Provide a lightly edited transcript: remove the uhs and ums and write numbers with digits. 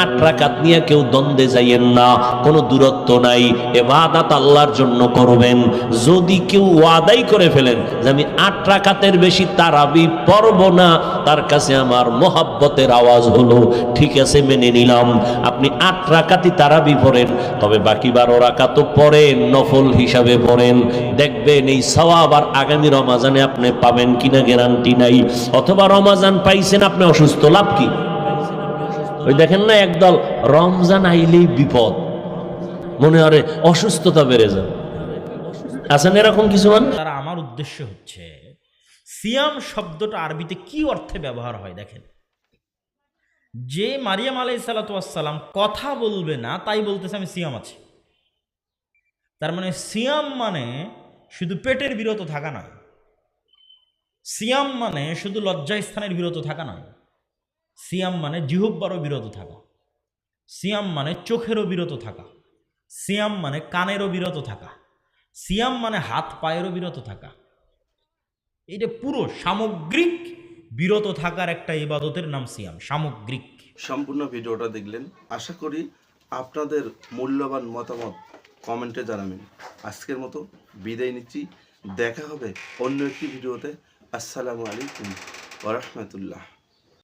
8 রাকাত নিয়ে কেউ দ্বন্দ্বে যাইয়েন না, কোনো দূরত্ব নাই, ইবাদত আল্লাহর জন্য করবেন। যদি কেউ ওয়াদাই করে ফেলেন যে আমি 8 রাকাতের বেশি তারাবি পড়ব না, তার কাছে আমার মোহাব্বতের আওয়াজ হলো ঠিক আছে, মেনে নিলাম। আপনি 8 রাকাতই তারাবি পড়েন, তবে বাকি 12 রাকাতও পড়েন, নফল হিসাবে পড়েন। দেখবেন এই সওয়াব আর আগামী রমাজানে আপনি পাবেন কিনা গ্যারান্টি নাই। অথবা রমাজান পাইছেন, আপনি অসুস্থ, লাভ কি? ওই দেখেন না একদল রমজান আইলেই বিপদ, মনে হয় অসুস্থতা বেড়ে যাবে, আছেন এরকম কিছু মানুষ। তারা আমার উদ্দেশ্য হচ্ছে সিয়াম শব্দটা আরবিতে কি অর্থে ব্যবহার হয় দেখেন। যে মারিয়াম আলাইহিসসালাম কথা বলবে না তাই বলতেছে আমি সিয়াম আছি। তার মানে সিয়াম মানে শুধু পেটের বিরত থাকা নয়, সিয়াম মানে শুধু লজ্জাস্থানের বিরত থাকা নয়, সিয়াম মানে জিহ্বারও বিরত থাকা, সিয়াম মানে চোখেরও বিরত থাকা, সিয়াম মানে কানেরও বিরত থাকা, সিয়াম মানে হাত পায়েরও বিরত থাকা। এটা পুরো সামগ্রিক বিরত থাকার একটা ইবাদতের নাম সিয়াম, সামগ্রিক। সম্পূর্ণ ভিডিওটা দেখলেন, আশা করি আপনাদের মূল্যবান মতামত কমেন্টে জানাবেন। আজকের মতো বিদায় নিচ্ছি, দেখা হবে অন্য একটি ভিডিওতে। আসসালামু আলাইকুম ওয়া রাহমাতুল্লাহ।